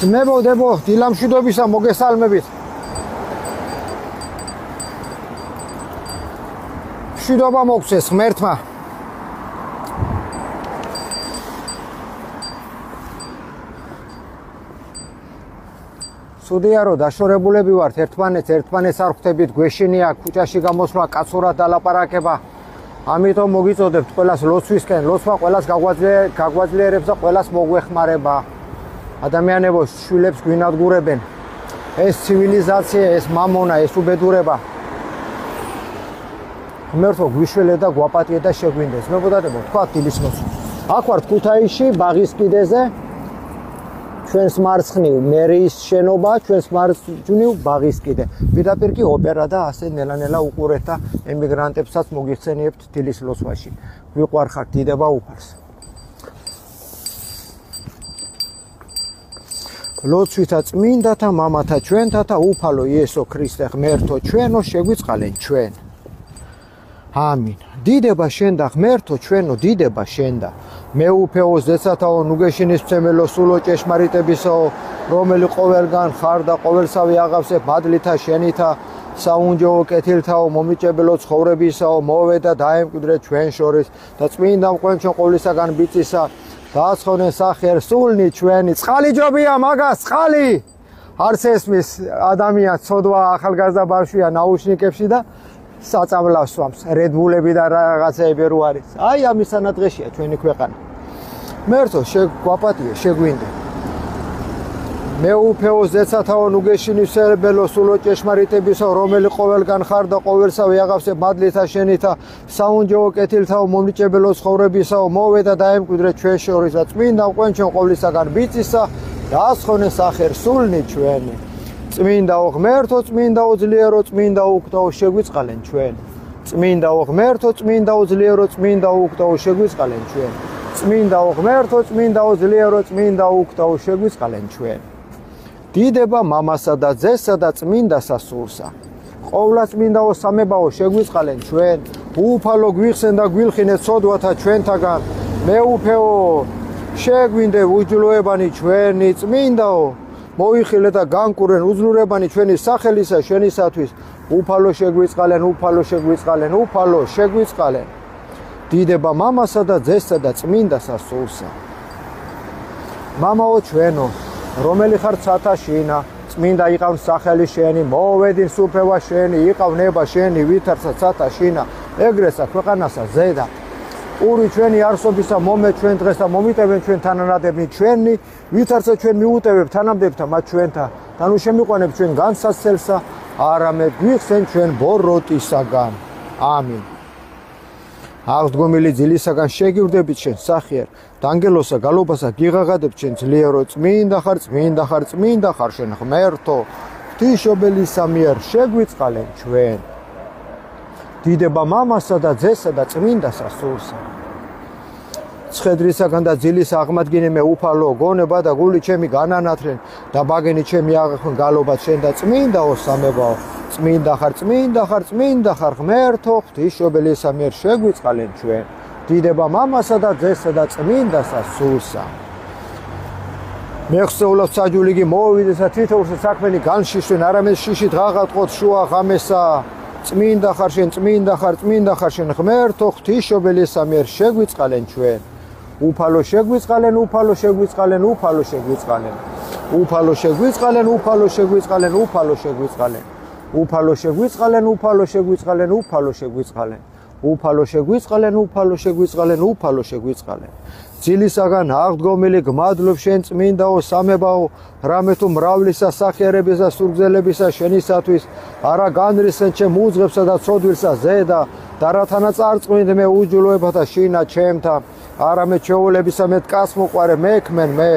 ძმებო, დილამშვიდობისა მოგესალმებით. მშვიდობა მოგცეს ღმერთმა. სუდია რომ დაშორებულები ვართ ერთმანეთს არ ხვდებით, გვეშინია ქუჩაში გამოსვლა, კაცურად დალაპარაკება. ამიტომ მოგიწოდებთ ყველას ლოცვისკენ, ლოცვა ყველას გაგვაძლიერებს და ყველას მოგვეხმარება. ადამიანებო, შვილებს გვინადგურებენ. ეს ცივილიზაცია, ეს მამონა, ეს უბედურება. ღმერთო გვიშველე და გვაპატიე და შეგვინდეს. მეგობრებო, თქვა დილის ლოცვა. აქ ვართ ქუთაისში, ბაღის კიდეზე. ჩვენს მარცხნივ მერიის შენობა, ჩვენს მარჯვნივ ბაღის კიდე. პირდაპირ კი ოპერა და ასე ნელა-ნელა უყურეთ და ემიგრანტებსაც მოგიხსენიებთ დილის ლოცვაში. ვიყვარხართ დიდება უფალს. ლოცვითა წმინდათა მამათა ჩვენთა და უფალო იესო ქრისტე ღმერთო ჩვენო შეგვიწყალენ ჩვენ. ამინ. დიდება შენ და ღმერთო ჩვენო დიდება შენ და მეუფეო ზეცათაო ნუგეშინის მცემელო სულო ჭეშმარიტებისაო რომელი ყოველგან ხარ და ყოველსავე აღავსებ მადლითა შენითა საუნჯეო კეთილთაო მომიჭებელო ცხოვრებისაო მოვე და დაემკვიდრე ჩვენ შორის და წმინდა მყვენჩენ ყოვლისაგან ბიწისა დააცხოვნე სახერ სულნი ჩვენი წყალი ჯობია მაგას წყალი არც ესმის ადამიანს ცოდვა ახალგაზრდა ბავშვია ნაუშნიკებში და საწამლავს სვამს რედბულები და რაღაცეები რო არის. აი ამის სანადღეშია ჩვენი ქვეყანა. მერთო შეგვაპატიე, შეგვინდე. მეუფეო ზეცათაო ნუგეშინისებელო სულო ჭეშმარიტებისო რომელი ყოველგან ხარ და ყოველსავე აღავსებ მადლითა შენითა საუნჯეო კეთილთაო მომიჭებელო ცხოვრებისაო მოვე და დაემკვიდრე ჩვენ შორის და წმინდა მყვენჩენ ყოვლისაგან ბიწისა დააცხოვნე სახერ სულნი ჩვენი. წმინდაო ღმერთო, წმინდაო ძლიერო, წმინდაო უქთაო შეგვიწყალენ ჩვენ. წმინდაო ღმერთო, წმინდაო ძლიერო, წმინდაო უქთაო შეგვიწყალენ ჩვენ. წმინდაო ღმერთო, წმინდაო ძლიერო, წმინდაო უქთაო შეგვიწყალენ ჩვენ. დიდება მამასა და ძესა და წმინდა სასულსა. ყოვლა წმინდაო სამებაო შეგვიწყალენ ჩვენ. უფალო გვიხსენ და გვილხინე ცოდვათა ჩვენთაგან. მეუფეო შეგვინდე უჯლოებანი ჩვენი წმინდაო მოიხილე და განკურენ უძლურებანი ჩვენი სახელისა შენისათვის უფალო შეგვიწყალენ უფალო შეგვიწყალენ უფალო შეგვიწყალენ დიდება მამასა და ძესა და წმინდა სასულსა მამაო ჩვენო რომელი ხარ ცათაშინა წმინდა იყავ სახელი შენი მოვედი სუფევა შენი იყავ ნება შენი ვითარცა ცათაშინა ეგრესა ქვეყანასა ზედა ური ჩვენი არსობისა მომე ჩვენ დღეს და მომიტევენ ჩვენ თანანადები ჩვენი ვითარცა ჩვენ მიუტევებ თანამდებთა მათ ჩვენთა და ნუ შემიყვანებ ჩვენ განსაცდელსა არამედ გვიხსენ ჩვენ ბოროტისაგან ამინ აღდგომილი ძილისაგან შეგივდებით შენ სახიერ დანგელოსა გალობასა გიღაღადებ ჩვენ ძლიერო წმინდა ხარ შენ ღმერთო ღვთისმშობელისა მიერ შეგვიწყალენ ჩვენ დიდება მამასა და ძესა და წმინდა სასულსა ცხედრისაგან და ძილის აღმადგინე მე უფალო გონება და გული ჩემი განანათრენ და ბაგენი ჩემი აღხმ გალობა შენ და წმინდაო სამებაო წმინდა ხარ ღმერთო ღვთისმშობელისა მიერ შეგვიწყალენ ჩვენ დიდება მამასა და ძესა და წმინდა სასულსა მეხსეულობ საჯულიგი მოვიდეს და თითოეულს საქმენი განშიშვენ არამედ შიშით ღაღატყოთ შუა ღამესა წმინდა ხარ შენ ღმერთო ღვთისმშობელისა მიერ შეგვიწყალენ ჩვენ უფალო შეგვიწყალენ უფალო შეგვიწყალენ უფალო შეგვიწყალენ უფალო შეგვიწყალენ უფალო შეგვიწყალენ უფალო შეგვიწყალენ უფალო შეგვიწყალენ უფალო შეგვიწყალენ უფალო შეგვიწყალენ უფალო შეგვიწყალენ უფალო შეგვიწყალენ უფალო შეგვიწყალენ ძილისაგან აღდგომილი გმადლობ შენ წმინდაო სამებაო რამე თუ მრავლისა სახიერებისა სურგზელებისა შენისათვის არა განრისენ ჩემ უძღებსა და ცოდვილსა ზედა და რათანაც არ წმინდ მე უჯლოებათა შინა ჩემთა არამედ ჩვეულებისა მე დგას მოყარე მექმენ მე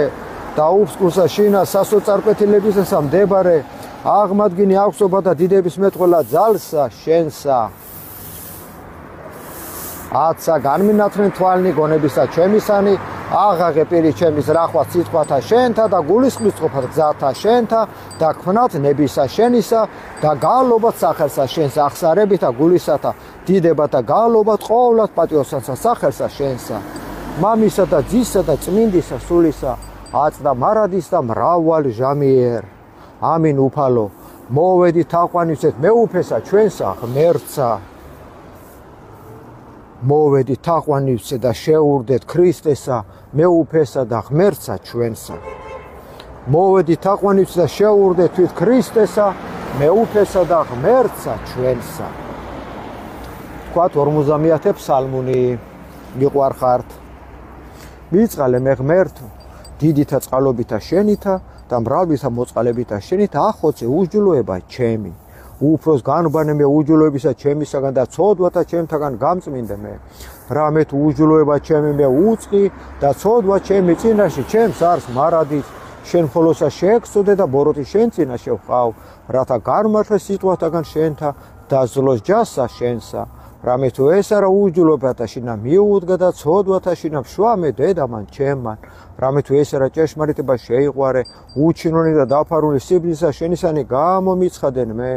და უფსკურსა შინა სასოწარკვეთილებისა მდებარე აღმადგინე აქვსობა და დიდების მეტყველა ძალსა შენსა აცა განმინათრენ თვალნი გონებისა ჩემისანი აღაღე პირი ჩემის რახვა სიტყვათა შენთა და გულისხმის წყობა გზათა შენთა და ქმნათ ნებისა შენისა და გალობათ სახელსა შენს ახსარებით და გულისათა დიდება და გალობათ ყოვლად პატიოსანსა სახელსა შენსა მამისა და ძისა და წმინდისა სულისა აწდა მარადის და მრავალ ჟამიერ. ამინ უფალო, მოვედი თაყვანისეთ მეუფესა ჩვენსა ღმერთსა. მოვედი თაყვანისეთ და შეურდეთ ქრისტესა მეუფესა და ღმერთსა ჩვენსა. მოვედი თაყვანისეთ და შეურდეთ თვით ქრისტესა მეუფესა და ღმერთსა ჩვენსა. თქვათ 50-ათე ფსალმუნი. მიყვარხართ. მიწყალე მე ღმერთო, დიდითა წყალობითა შენითა და მრავლითა მოწყალებითა შენითა ახოცე უჯულოება ჩემი. უფროს განბანე მე უჯულოებისა ჩემისაგან და ცოდვათა ჩემთაგან გამწმინდე მე. რამე თუ უჯულოება ჩემი მე უწყი და ცოდვა ჩემი წინაშე ჩემს არს მარადის. შენ ხოლოსა შეექსოდე და ბოროტი შენ წინაშე ვყავ, რათა განმართლე სიტყვათაგან შენთა და ზლოს ჯასა შენსა. რამე თუ ეს არა უჯულოებათა შინა მიუუდგა და ცოდვათა შინა მშვამე დედამან ჩემმან. რამე თუ ეს არა ჭეშმარიტება შეიყვარე, უჩინონი და დაფარული სიბლისა შენისანი გამომიცხადენ მე.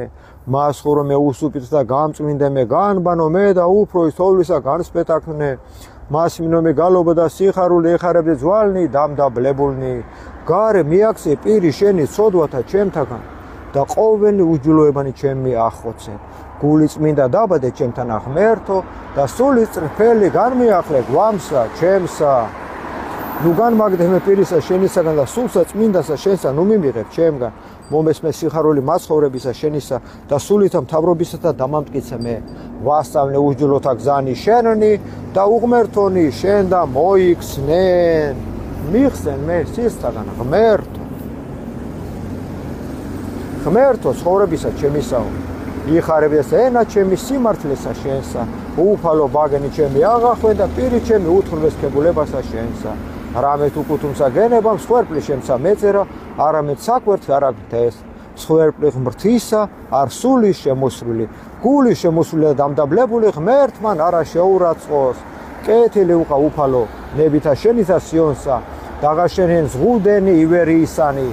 მასხურო მე უსუპით და გამწმინდე მე, განბანო მე და უფროის თოვლისა განსპეტაკნე. მასმინო მე გალობა და სიხარული ეხარებდე ძვალნი დამდაბლებულნი. გარე მიაქცე პირი შენი ცოდვათა ჩემთაგან და ყოველი უჯულოებანი ჩემი ახოცე. გული წმინდა დაბადე ჩემთან ღმერთო და სული წრფელი განმიახლე გვამსა ჩემსა. ნუ განმაგდე მე პირისა შენისაგან და სულსა წმინდასა შენსა ნუ მიმიღებ ჩემგან. მომესმე სიხარული მაცხოვრებისა შენისა და სულითა მთავრობისა და დამამტკიცე მე. ვასწავლე უჯულოთა გზანი შენნი და უღმერთონი შენ და მოიქცნენ. მიხსენ მე სისთაგან ღმერთო. ღმერთო ცხოვრებისა ჩემისაო. იხარებდეს ენა ჩემი სიმართლესა შენსა. უფალო ბაგენი ჩემი აღახვე და პირი ჩემი უთხრობესქებულებასა შენსა. რამე თუ კუთუმსა გენებამ სხვერპლი შემცა მეწერა, არამედ საკვერთხი არ აგდეს. სხვერპლი ღმრთისა არ სული შემოსვლილი. გული შემოსვლილი და დამდაბლებული ღმერთმან არა შეურაცხოს. კეთილი უყა უფალო ნებითა შენისა სიონსა. დაღაშენენ ზღუდენი ივერიისანი.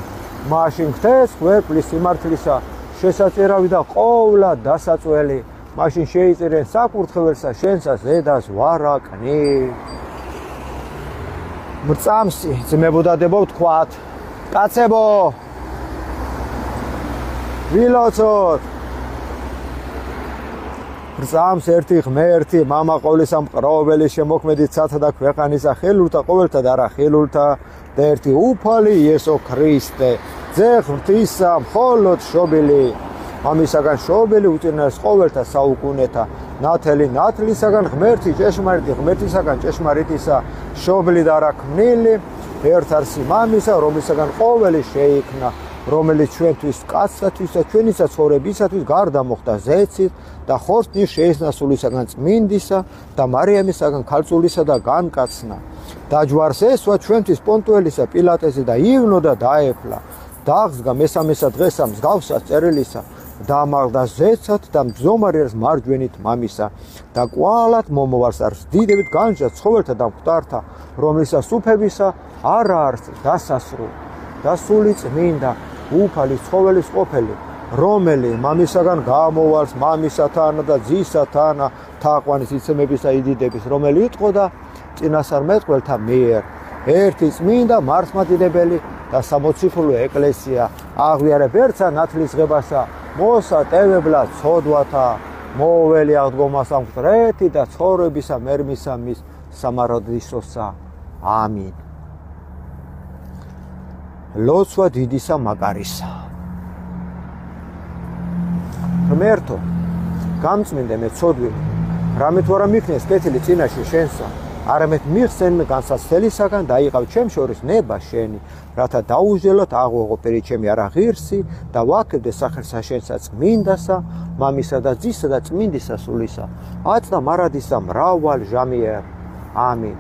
მაშინ ხდეს სხვერპლის სიმართლისა შესაწერავი და ყოვლა დასაწველი. მაშინ შეიწერენ საკურთხეველსა შენსა ზედას ვარაკნი. მრწამსი ძმებოდადებო ვთქვათ, კაცებო ვილოცოთ. მრწამს ერთი ღმერთი მამა ყოვლისა მყრობელი შემოქმედით სათა და ქვეყანისა ხელულთა ყოველთა და არა ხელულთა და ერთი უფალი იესო ქრისტე ძე ღვთისა მხოლოდ შობილი. ამისაგან შობილი უწინარეს ყოველთა საუკუნეთა ნათელი ნათლისაგან ღმერთი ჭეშმარიტი ღმერთისაგან ჭეშმარიტისა შობილი და არა ქმნილი ერთ არსი მამისა რომლისაგან ყოველი შეიქმნა რომელიც ჩვენთვის კაცთათვის და ჩვენისა ცხოვრებისათვის გარდა მოხდა ზეცით და ხორცნის შეისნასულისაგან წმინდისა და მარიამისაგან ქალწულისა და განკაცნა. დაჯვარს ესვა ჩვენთვის პონტუელისა პილატესი და ივნო და დაეფლა. დაღსგა მესამესა დღესა მსგავსა წერილისა დამაღლდა ზეცად და მძომარიერს მარჯვენით მამისა და კვალად მომოვარს არს დიდებით განჯა ცხოველთა და მკვდართა რომლისას უფებისა არ არის დასასრული და სული წმინდა უფალი ცხოველის ყოფილი რომელი მამისაგან გამოვარს მამისათან და ძისათან თაყვანის იცემების და იდიდების რომელი იტყო და წინასწარმეტყველთა მიერ ერთი წმინდა მართლმადიდებელი და სამოციქულო ეკლესია აღიარებ ერთსა ნათლისღებასა მოსატევებლა ცოდვათა მოუველი აღდგომა სამკვდრეთი და ცხოვრებისა მერმისა მის სამარადისოსა ამინ. ლოცვა დიდისა მაგარისა. ღმერთო, გამწმინდე მე ცოდვილი, რამე თუ არა მიქნეს კეთილი წინაშე შენსა, არამედ მიხსენ განსაცდელისაგან დაიყავ ჩემ შორის ნება შენი, რათა დაუჟელოთ აღვეღო პერი ჩემი არა ღირსი და ვაქებდე სახელსა შენსა წმინდასა, მამისა და ძისა და წმინდისა სულისა, აწდა მარადისა მრავალ ჟამიერ. ამინ.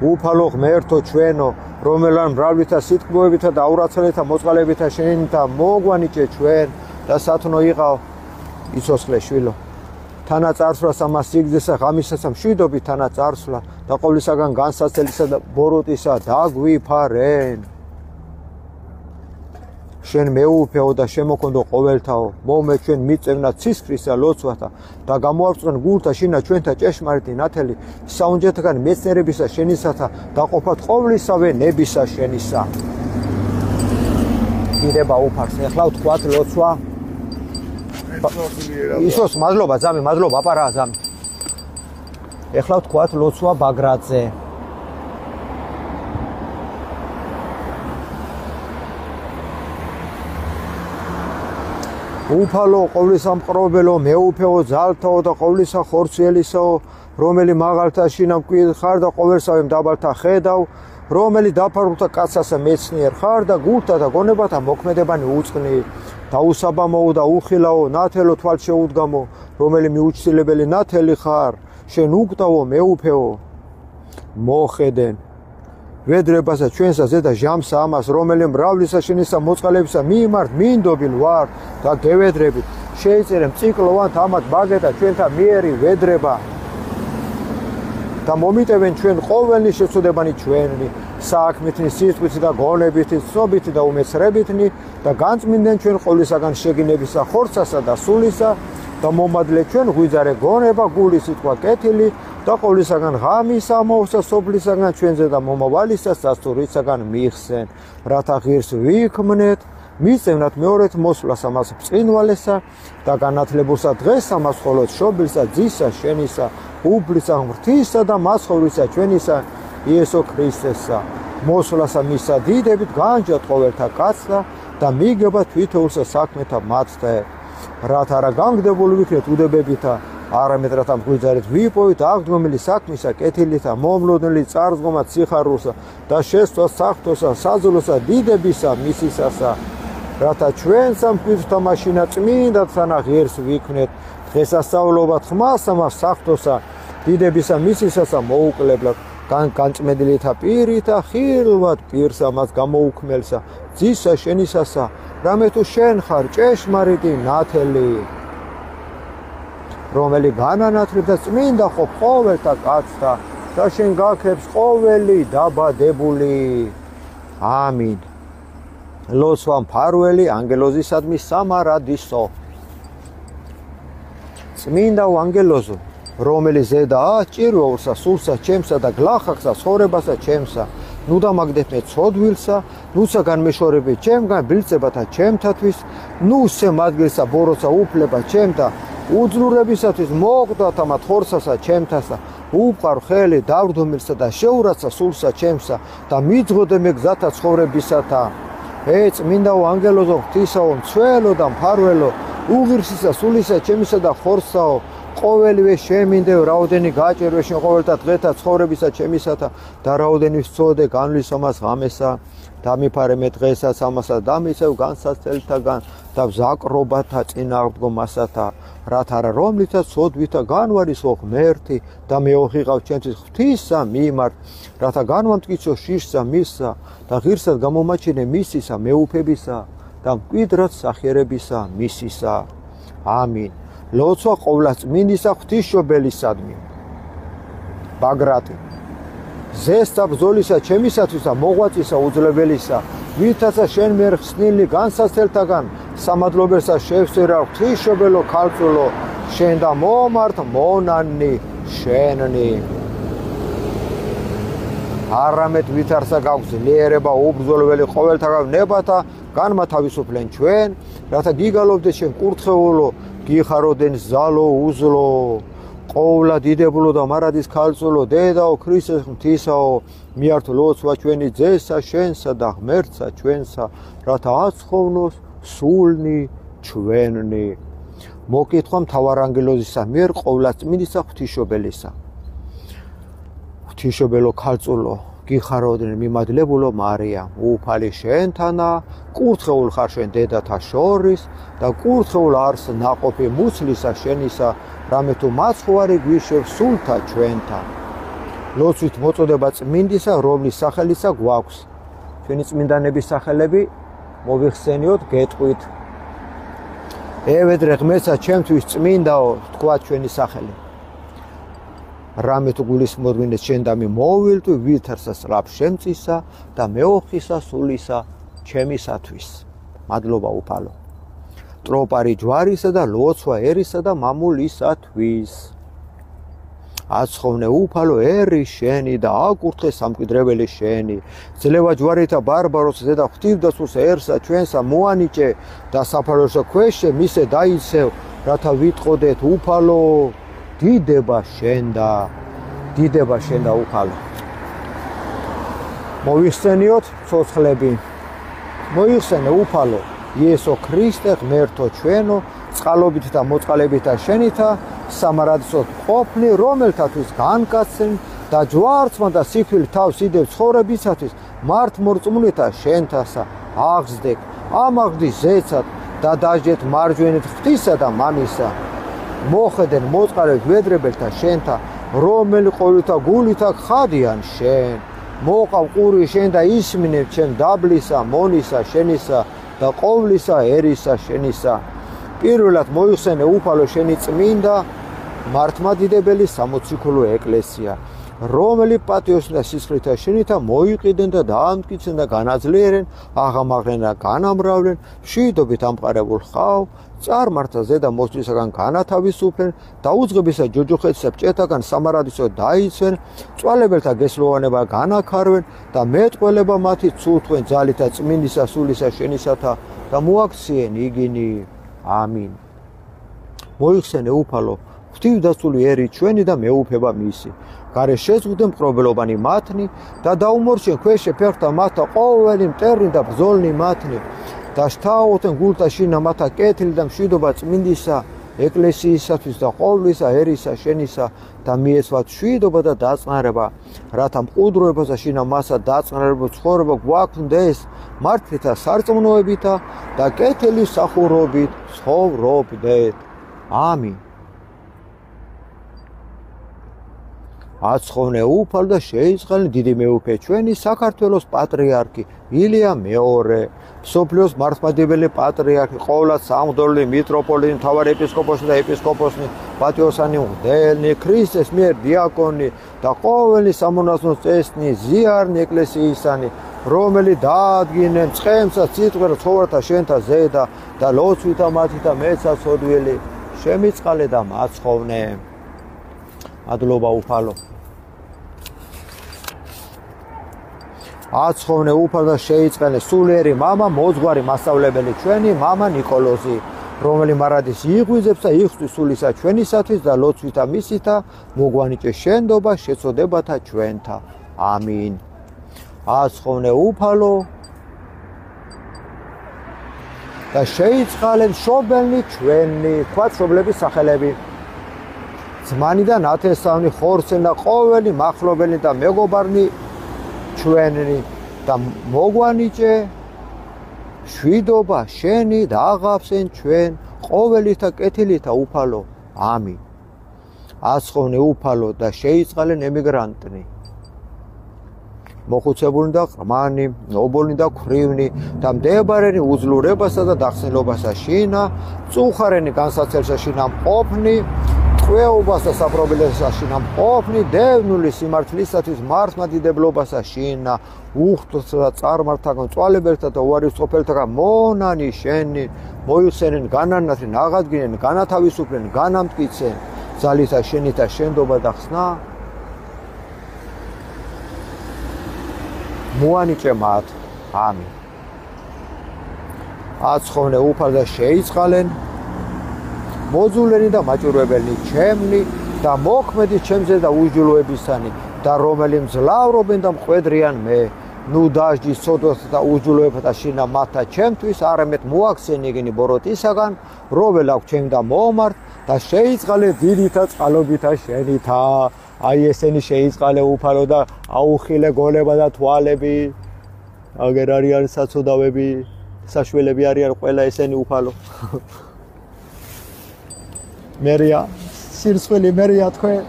უფალო ღმერთო ჩვენო, რომელან მრავლითა სიტყვებითა და აურაცელეთა მოწყალებითა შენითა მოგვანიჭე ჩვენ და სათნო იყავ იცოცხლე შვილო. თანა წარსვლას ამას სიგრძესა ღამისასა მშვიდობით თანა წარსვლა და ყოვლისაგან განსაცდელისა და ბოროტისა დაგვიფარენ. შენ მეუფეო და შემოქონდო ყოველთაო, მოვმე ჩვენ მიწევნა ცისქრისა ლოცვათა და გამოავწყენ გულთა შინა ჩვენთა ჭეშმარიტი ნათელი, საუნჯეთგან მეცნიერებისა შენისათა და ყოფათ ყოვლისავე ნებისა შენისა. დიდება უფარს, ეხლა ვთქვათ ლოცვა. ისოს მადლობა ძამი, მადლობა აპარა ძამი. ეხლა ვთქვათ ლოცვა ბაგრატზე. უფალო ყოვლისამყრობელო მეუფეო ძალთაო და ყოვლისა ხორციელისაო, რომელი მაღალთა შინა მკვიდრ ხარ და ყოველსავე მდაბალთა ხედავ, რომელი დაფარულთა კაცასა მეცნიერ ხარ და გულთა და გონებათა მოქმედებანი უწყნი, დაუსაბამოო და უხილაო, ნათელო თვალშეუდგამო, რომელი მიუჩილებელი ნათელი ხარ, შენ უკტავო მეუფეო, მოხედენ ვედრებასა ჩვენსა ზედა ჟამსა ამას, რომელი მრავლისა შენისა მოწყალებისა მიმართ მინდობილ ვარ და გევედრებით, შეიწერე მწიკლოვან თამათ ბაგეთა ჩვენთა მიერი ვედრება და მომიტევენ ჩვენ ყოველნი შეცოდებანი ჩვენი, საქმითნი, სიტყვითი და გონებითი, ცნობითი და უმეცრებითნი და განწმინდნენ ჩვენ ყოვლისაგან შეგინებისა ხორცასა და სულისა და მომადლე ჩვენ ღვიძარე გონება, გული სიტყვა კეთილი და ყოვლისაგან ღამის ამოვსა სოფლისაგან ჩვენზე და მომავალისა სასტურისაგან მიიხსენ, რათა ღირს ვიქმნეთ, მიწევნათ მეორეთ მოსვლას ამას ბრწყინვალესა და განათლებულსა დღეს ამას მხოლოდ შობილსა ძისა შენისა, უფლისა ღმრთისა და მასხოვრისა ჩვენისა იესო ქრისტესა, მოსვლასა მისა დიდებით განჯათ ყოველთა კაცთა და მიგება თვითეულსა საქმეთა მათთე, რათა არა განგდებული ვიქნეთ უდებებითა, არამედ რათა მღვიძარით ვიპოვით აღდგომილი საქმისა კეთილითა, მომლოდნელი წარსდგომად სიხარულსა და შესწვა საღვთოსა, საძულოსა დიდებისა მისისასა, რათა ჩვენსა მკვიდრთა მაშინა წმინდად სანა ღირს ვიქმნეთ, დღესასწაულობად ხმას ამას საღვთოსა, დიდებისა მისისასა მოუკლებლად, განწმენდილითა პირითა ხილვად პირს ამას გამოუქმელსა, ძისა შენისასა, რამე თუ შენ ხარ ჭეშმარიტი ნათელი, რომელი განანათლებს და წმინდა ხო ყოველთა კაცთა და შენ გაქრებს ყოველი დაბადებული. ამინ. ლოცვა მფარველი ანგელოზისადმი სამარადისო. წმინდა ანგელოზო, რომელიც ზედაა ჭირვეულსა, სულსა ჩემსა და გლახაკსა, ცხოვრებასა ჩემსა, ნუ დამაგდეთ მე ცოდვილსა, ნუცა განმეშორებით ჩემგან ბილწებათა ჩემთათვის, ნუ სემ ადგილსა ბოროტსა უფლება ჩემთა, უძლურებისათვის მოკვდათ ამათ ხორცასა ჩემთასა, უყარ ხელი დავრდომილსა და შეურაცა სულსა ჩემსა და მიძღოდე მე გზათა ცხოვრებისათა. წმინდაო ანგელოზო ღვთისაო, მცველო და მფარველო, უღირსისა სულისა ჩემისა და ხორცსაო, ყოველივე შემინდევ რაოდენი გაჭერვე შენ ყოველთა დღეთა ცხოვრებისა ჩემისათა და რაოდენი ვწოდე განვლის ამას ღამესა და მიფარე მე დღესაც ამასა და მისევ განსაცდელთაგან და ვზაკრობათა წინააღმდგომასათა, რათა არა რომლითაც ცოდვითა განვარისო ღმერთი და მეოხიყავ ჩემთვის ღვთისა მიმართ, რათა განვამტკიცო შიშსა მისსა და ღირსად გამომაჩინე მისისა მეუფებისა და მკვიდრად სახიერებისა მისისა. ამინ. ლოცვა ყოვლადწმინდისა ღვთისმშობელისადმი. ბაგრატი. ზესტა ბრძოლისა ჩემისათვისა მოღვაწისა უძლებელისა, ვითაცა შენ მიერ ხსნილი განსაცდელთაგან სამადლობელსა შევსერა ღვთისმშობელო ქალწულო, შენ და მომართ მონანი შენნი. არამედ ვითარცა გაქვს ძლიერება უბრძოლველი ყოველთაგან ნებათა განმათავისუფლენ ჩვენ, რათა გიგალობდეთ შენ კურთხეულო, გიხაროდენ ზალო უზლო, ყოვლა დიდებულო და მარადის ქალწულო, დედაო ქრისტეს ღვთისაო, მიართო ლოცვა ჩვენი ძესა შენსა და ღმერთსა ჩვენსა, რათა აცხოვრნოს სულნი ჩვენნი. მოკითხვა მთავარანგელოზისა მიერ ყოვლადწმინდისა ღვთისმშობელისა. ღვთისმშობელო ქალწულო, გიხაროდნენ მიმადლებულო მარია, უფალი შენთანა, კურთხეულ ხარ შენ დედათა შორის და კურთხეულ არს ნაყოფი მუცლისა შენისა, რამე თუ მაცხვარი გვიშევ სულთა ჩვენთან. ლოცვით მოწოდება წმინდისა, რომლის სახელისა გვაქვს. ჩვენი წმინდანების სახელები მოვიხსენიოთ გეტყვით. ევედრე ღმერთსა ჩემთვის წმინდაო, თქვა ჩვენი სახელი. რამე თუ გულისმორვინეს შენ და მე მოვილთვი ვითარცა სწრაფ შემწისა და მეოხისა სულისა ჩემისათვის. მადლობა უფალო. ტროპარი ჯვარისა და ლოცვა ერისა და მამულისათვის. აცხოვნე უფალო ერი შენი და აკურთხე სამკვიდრებელი შენი. ძლევა ჯვარითა ბარბაროსა და ღვთივდასულს ერსა ჩვენსა მოანიჭე და საფაროსა ქვეშე მისე დაიცევ, რათა ვიტყოდეთ უფალო დიდება შენ და უფალო. მოიხსენიოთ ცოცხლები. მოიხსენე უფალო იესო ქრისტე ღმერთო ჩვენო, წყალობით და მოწყალებით შენითა სამარადისოდ ყოფნი, რომელთათვის განკაცენ და ჯვარცმა და სიკვდილ თავს იდევ ცხოვრებისათვის მართმორწმუნეთა შენთასა აღზრდეკ, ამაღდის ზეცად და დაждეთ მარჯვენით ღვთისა და მამისა. მოხედენ მოწყალეთ ვედრებელთა შენთა, რომელი ყოველთა გულითა ხადიან შენ. მოყავ ყური შენ და ისმინებ ჩემ დაბლისა, მონისა შენისა და ყოვლისა ერისა შენისა. პირველად მოიხსენე უფალო შენი წმინდა მართლმადიდებელი სამოციქულო ეკლესია, რომელი პატიოსნი და სისხლითა შენითა მოიყიდენ და დაამტკიცენ და განაძლიერენ, აღამაღლენ და განამრავლენ, მშვიდობით ამყარებულ ხავ, წარმართა ზედა მოსვლისაგან განათავისუფლენ და უძღებისა ჯოჯოხეთსა ბჭეთაგან სამარადისო დაიცვენ, წვალებელთა გესლოვანება განაქარვენ და მეტყველება მათი ცურთვენ ძალითა წმინდისა სულისა შენისათა და მოაქციენ იგინი. ამინ. მოიხსენე უფალო ღვთივდასული ერი ჩვენი და მეუფება მისი. გარე შეზღუდე მყრობელობანი მათნი და დაუმორჩენ ქვეშე ფეხთა მათთა ყოველი მტერნი და ბრძოლნი მათნი და შთააოთენ გულთა შინა მათთა კეთილი და მშვიდობა წმინდისა ეკლესიისათვის და ყოვლისა ერისა შენისა და მიეცვათ მშვიდობა და დაწყნარება, რათა მყუდროებასა შინა მასა დაწყნარება ცხოვრება გვაქვს მართლითა სარწმუნოებითა და კეთილი სახურობით ცხოვრობდეთ. ამინ. აცხოვნე უფალო და შეიწყალე დიდი მეუფე ჩვენი საქართველოს პატრიარქი ილია მეორე, მსოფლიოს მართლმადიდებელი პატრიარქი, ყოვლად სამღვდელნი, მიტროპოლიტი, მთავარეპისკოპოსი და ეპისკოპოსი, პატიოსანი მღვდელნი, ქრისტეს მიერ დიაკონი და ყოველი სამონაზვნო წესნი, ზიარნი ეკლესიისანი, რომელი დაადგინენ წყემსა სიტყვერა ცხოვრთა შენთა ზედა და ლოცვითა მათითა მეცაცოდვილი შემიწყალე და მაცხოვნე. მადლობა უფალო. აცხოვნე უფალო და შეიწყალე სულიერი მამა მოძღვარი მასწავლებელი ჩვენი მამა ნიკოლოზი, რომელი მარადის იღვიძებს და იხსნის სულისა ჩვენისათვის და ლოცვითა მისითა მოგვანიჭე შენდობა შეწოდებათა ჩვენთა. ამინ. აცხოვნე უფალო და შეიწყალე მშობელნი ჩვენი, თქვა მშობლების სახელები. ძმანი და ნათესავნი, ხორცენ და ყოველი მახლობელი და მეგობარნი ჩვენი და მოგვანიჭე მშვიდობა შენი და აღაფსენ ჩვენ ყოველითა კეთილითა უფალო. ამინ. აცხოვნე უფალო და შეიწყალენ ემიგრანტნი, მოხუცებულნი და ყრმანი, ნობოლნი და ქვრივნი და მდებარენი უძლურებასა და დახსნილობასა შინა, წუხარენი განსაცდელსა შინა მყოფნი, ტყვეობას და საპრობილესა შინა მყოფნი, დევნული სიმართლისათვის მართლმადიდებლობასა შინა, უხდოსა და წარმართაგან წვალებელთა და უარისყოფელთაგან მონანი შენი, მოიხსენენ, განანათლენ, აღადგინენ, განათავისუფლენ, განამტკიცენ, ძალითა შენითა შენდობა და ხსნა მოანიჭე მათ. ამინ. აცხოვნე უფალო და შეიწყალენ მოძულენი და მაჭურებელნი ჩემნი და მოქმედი ჩემზე და უჯულოებისანი და რომელი მძლავრობენ და მყვედრიან მე, ნუ დაждის სოდოსა და უჯულოებათა შინა მათთა ჩემთვის არამედ მოაქცენ იგინი ბოროტისაგან, რომელ აქვს ჩემ და მომართ და შეიწყალე დიდითა წყალობითა შენითა. აი ესენი შეიწყალე უფალო და აუხილე გოლება და თვალები, აგერ არიან საცოდავები, საშველები არიან ყველა ესენი უფალო. მერია, სირცხვილი მერია თქვენ.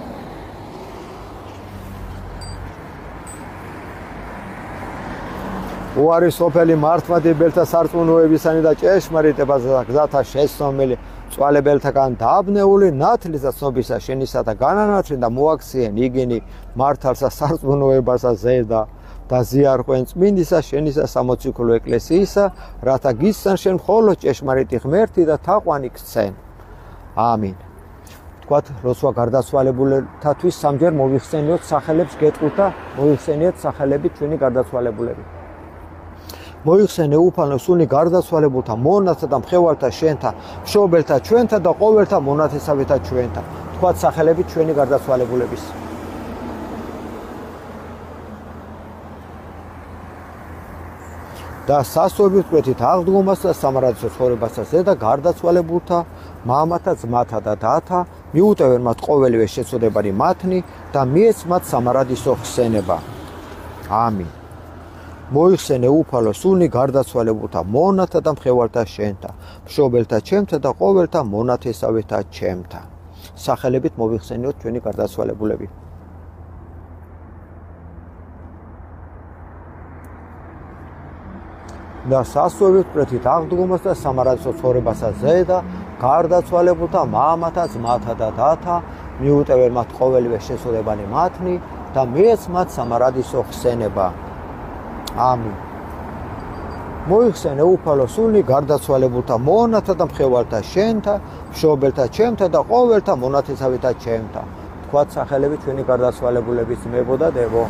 უარისოფელი მართლმადიდებელთა სარწმუნოებისანი და ჭეშმარიტებაზე და გზათა შესწავლილი წვალებელთაგან დაბნეული ნათლის და ცნობისა შენისა და განანათლენ და მოაქციენ იგინი მართალსა სარწმუნოებასა ზედა და ზიარყვენ წმინდისა შენისა სამოციქულო ეკლესიისა, რათა გისცან შენ მხოლოდ ჭეშმარიტი ღმერთი და თაყვანი გცენ. ამინ. თქვათ, როცა გარდაცვალებულთათვის სამჯერ მოიხსენიოთ სახელებს გეტყვით და მოიხსენიეთ სახელებით ჩვენი გარდაცვალებულები. მოიხსენე უფალო სული გარდაცვალებულთა მონათა და მხევართა შენთა, მშობელთა ჩვენთა და ყოველთა მონათესავეთა ჩვენთა. თქვათ სახელებით ჩვენი გარდაცვალებულების. და სასწორებით კვეთით აღდგომას და სამარადისო ცხოვრებასა ზედა გარდაცვალებულთა მამათა, ძმათა და დათა, მიუტევენ მათ ყოველივე შეწოდებანი მათნი და მიეც მათ სამარადისო ხსენება. ამინ. მოიხსენე უფალო სული გარდაცვალებულთა მონათა და მხევართა შენთა, მშობელთა ჩემთა და ყოველთა მონათესავეთა ჩემთა. სახელებით მოიხსენიოთ ჩვენი გარდაცვალებულები. და სასწორებით კვეთით აღდგომას და სამარადისო ცხოვრებასა ზედა გარდაცვალებულთა მამათა, ძმათა და დათა, მიუტევენ მათ ყოველივე შეწოდებანი მათნი და მიეც მათ სამარადისო ხსენება. ამინ. მოიხსენე უფალო სული გარდაცვალებულთა მონათა და მხევართა შენთა, მშობელთა ჩემთა და ყოველთა მონათესავეთა ჩემთა. თქვათ სახელებით ჩვენი გარდაცვალებულების ძმებო და დებო.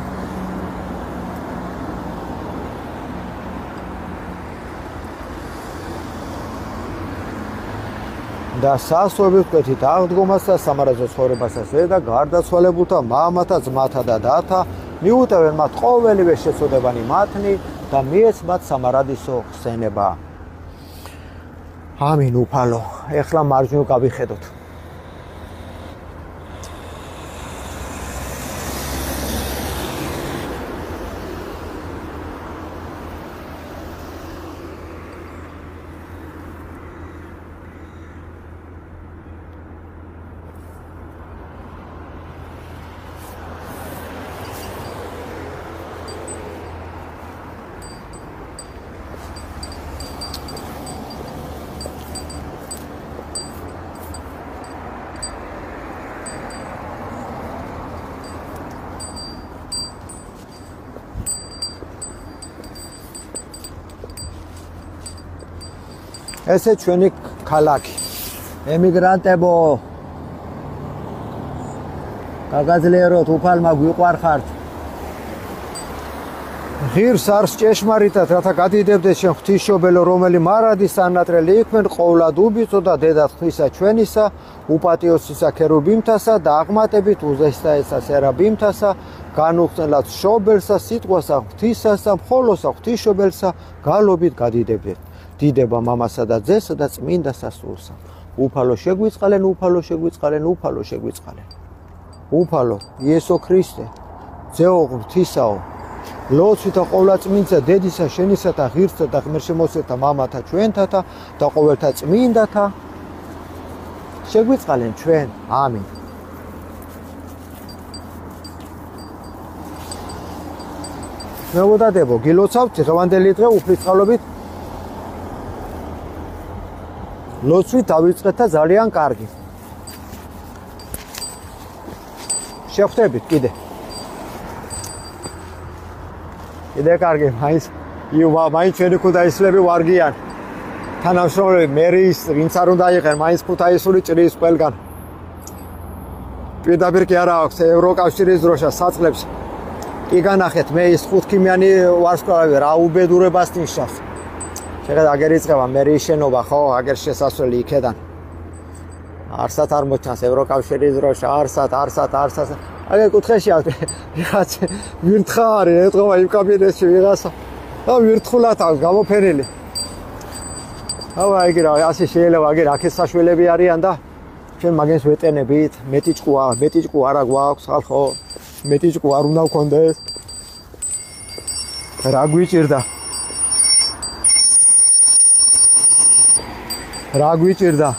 და სასწორებით კვეთით აღდგომას და სამარადისო ცხოვრებასა ზედა გარდაცვალებულთა მამათა, ძმათა და დათა, მიუტევენ მათ ყოველივე შეწოდებანი მათნი და მიეც მათ სამარადისო ხსენება. ამინ უფალო. ეხლა მარჯვნივ გავიხედოთ. ესე ჩვენი ქალაქი. ემიგრანტებო, გაგაძლიეროთ, უფალმა გვიყვარხართ. ღირს არს ჭეშმარიტად, რათა გადიდებდეს შენ ღვთისმშობელო, რომელი მარადის სანატრელი იქმენ ყოვლად უბიცო და დედა ღვთისა ჩვენისა, უპატიოსისა ქერუბიმთასა და აღმატებით უზესაესა სერაბიმთასა, განუხსნელად მშობელსა, სიტყვასა ღვთისასა, მხოლოსა ღვთისმშობელსა, გალობით გადიდებდეთ. დიდება მამასა და ძესა და წმინდა სასულსა. უფალო შეგვიწყალენ, უფალო შეგვიწყალენ, უფალო შეგვიწყალენ. უფალო იესო ქრისტე, ძეო ღვთისაო, ლოცვითა ყოვლადწმინდსა დედისა შენისა და ღირსთა და ღმერთშემოსერთა მამათა ჩვენთათა და ყოველთა წმინდათა შეგვიწყალენ ჩვენ. ამინ. მეგობრებო, გილოცავთ დღევანდელი დღე უფლისწყალობით ლოცვით დავიწყეთ და ძალიან კარგი. შეხვდებით კიდე. კიდე კარგი, მაინც ჩვენი ქუთაისლები ვარგიან. თანამშრომლები, მერის, ვინც არ უნდა იყენ, მაინც ქუთაისური ჭრის ყველგან. პირდაპირ კი არა აქვს ევროკავშირის დროშა საწყლებს. კი განახეთ, მე ის 5 ქიმიანი ვარსკვლავი რა უბედურებას ნიშნავს. შეგედა აგერ იწყება მერის შენობა, ხო, აგერ შესასვლელი იქედან. არსად არ მოჩანს ევროკავშირის დროშა, არსად. აგერ კუთხეში ვიღაც ვირთხარი ეთყობა იმ კაბინეტში ვიღაცა. და ვირთხულად აქვს გამოფენილი. აბა იგი რა, ასე შეიძლება აგერ აქეთ საშველები არიან და ჩვენ მაგენს ვეტენებით, მეტიჭკუ არა გვაქვს ხალხო, მეტიჭკუ არ უნდა გქონდეს. რა გვიჭირდა? რა გვიჭირდა?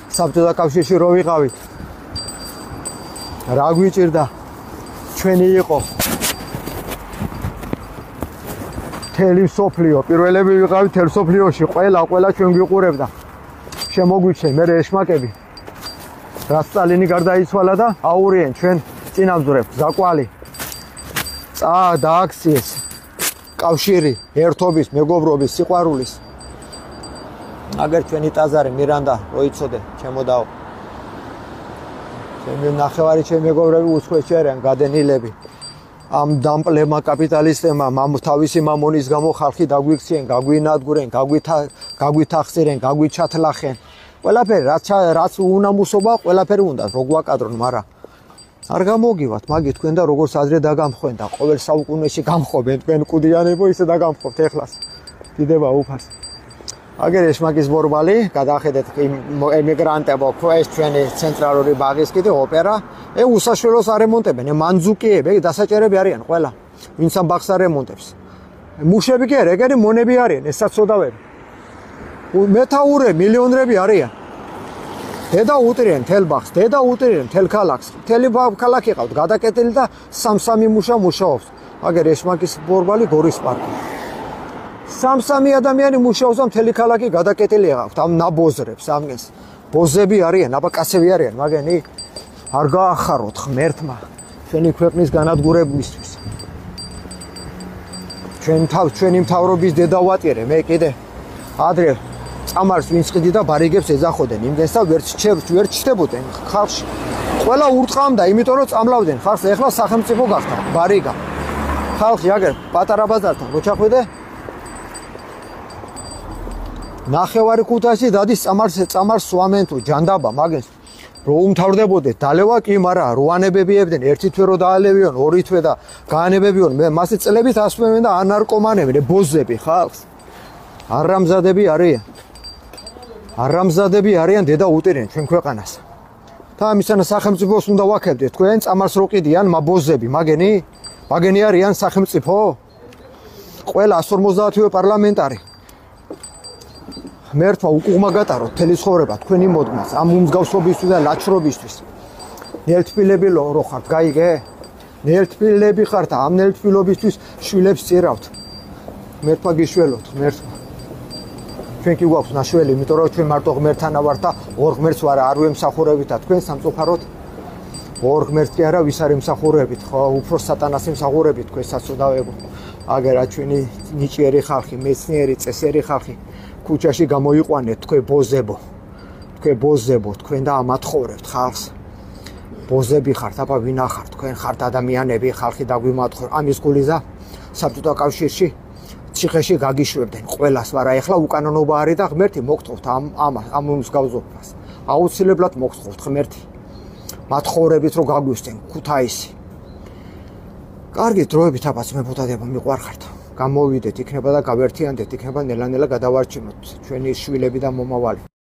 საბჭოთა კავშირში რო ვიყავით. რა გვიჭირდა? ჩვენი იყო. თელი სოფლიო, პირველები ვიყავით თელ სოფლიოში, ყველა ჩვენ გვიყურებდა. შემოგვიჩნე მე ეშმაკები. რა სტალინი გარდაიცვალა და აურიენ ჩვენ წინამძვრებ, ზაკვალი. დააქციეს კავშირი ერთობის, მეგობრობის, სიყვარულის. აგერ ჩვენი ტაძარი მირანდა როიცოდე, ჩემო დაო. ჩემი ნახევარი ჩემი მეგობრები უცხოეთში არიან გადენილები. ამ დამპლებმა კაპიტალისტებმა თავისი მამონის გამო ხალხი დაგვიქციან, გაგვინადგურენ, გაგვითახსირენ, გაგვიჩათლახენ. ყველაფერი რაც უნამუსობა, ყველაფერი უნდა რო გვაკადრონ, მაგრამ არ გამოგივათ, მაგი თქვენ და როგორც ადრე დაგამხვენდა, ყოველ საუკუნეში გამხობენ თქვენ კუდიანებო, ისე დაგამხობთ ეხლას. დიდება უფას. აგერ ეშმაკის ბორბალი, გადახედეთ ემიგრანტებო, ეს ჩვენი ცენტრალური ბაღის კიდე ოპერა, უსაშველოს არემონტებენ, მანძუკიები, დასაჭერები არიან ყველა, ვინც ამ ბაღს არემონტებს. მუშები კი არა, ეგენი მონები არიან, ეს საცოდავები. მეთაურე მილიონრები არიან. დედა უტრიან თელ ბაღს, დედა უტრიან თელ ქალაქს. თელი ქალაქი ყავთ, გადაკეტილი და სამ-სამი მუშა მუშაობს. აგერ ეშმაკის ბორბალი გორის პარკი. სამ-სამი ადამიანი მუშაობს და მთელი ქალაქი გადაკეტილი ყავთ ამ ნაბოზრებს, ამგეს. ბოზები არიან, აბაკასები არიან, მაგენი არ გაახაროთ ღმერთმა ჩვენი ქვეყნის განადგურებისთვის. ჩვენი მთავრობის დედა ვატირე, მე კიდე ადრე წამარს ვინც ყიდი და ბარიგებს ეძახოდნენ იმდენს და ვერ ჩნდებოდნენ ხალხში. ყველა ურტყამდა, იმიტომ რომ წამლავდნენ ხალხს, ეხლა სახელმწიფო გახდა, ბარიგა. ხალხი აგერ პატარა ბაზართან მოჩახვიდე. ნახევარი ქუთაისი დადის წამარს სვამენ თუ ჯანდაბა მაგენს რო უმთავრდებოდეთ დალევა კი მარა რუანებებიებდნენ ერთი თვე რო დაალევიონ ორი თვე და გაანებებიონ მე მასე წლებით ასვევენ და ანარკომანები ბოზები ხალხს არამზადები არიან დედა უტერენ ჩვენ ქვეყანას და ამისანა სახელმწიფოს უნდა ვაქებდეთ თქვენ წამარს რო ყიდიან მაბოზები მაგენი არიან სახელმწიფო ყველა 150-ვე პარლამენტარი ღმერთმა უკუღმა გატაროთ მთელი ცხოვრება თქვენი მოდგმას ამ უმსგავსობისთვის და ლაჩრობისთვის ნელთბილები რო ხართ გაიგე ნელთბილები ხართ ამ ნელთბილობისთვის შვილებს წირავთ ღმერთმა გიშველოთ ღმერთმა ჩვენ კი გვაქვს ნაშველი იმიტომ რომ ჩვენ მარტო ღმერთთანა ვართ და ორ ღმერთს ვარ არ ვემსახურებით და თქვენ სამწუხაროდ ორ ღმერთს კი არა ვის არ ემსახურებით ხო უფრო სატანას ემსახურებით თქვენ საწოდავებო აგერა ჩვენი ნიჭიერი ხალხი მეცნიერი წესიერი ხალხი ქუჩაში გამოიყვანეთ თქვენ ბოზებო თქვენ და ამათხოვრებთ ხალხს ბოზები ხართ აბა ვინ ახართ თქვენ ხართ ადამიანები ხალხი დაგვიმათხოვ ამის გულიზა საბჭოთა კავშირში ციხეში გაგიშვებდნენ ყველას მაგრამ ეხლა უკანონობა არის და ღმერთი მოგთხოვთ ამ მსგავსობას აუცილებლად მოგთხოვთ ღმერთი მათხოვრებით რომ გაგვისცენ ქუთაისი კარგი დროებით აბაც მეფუტადებო მიყვარხართ გამოვიდეთ იქნება და გავერთიანდეთ იქნება ნელა-ნელა გადავარჩინოთ ჩვენი შვილები და მომავალი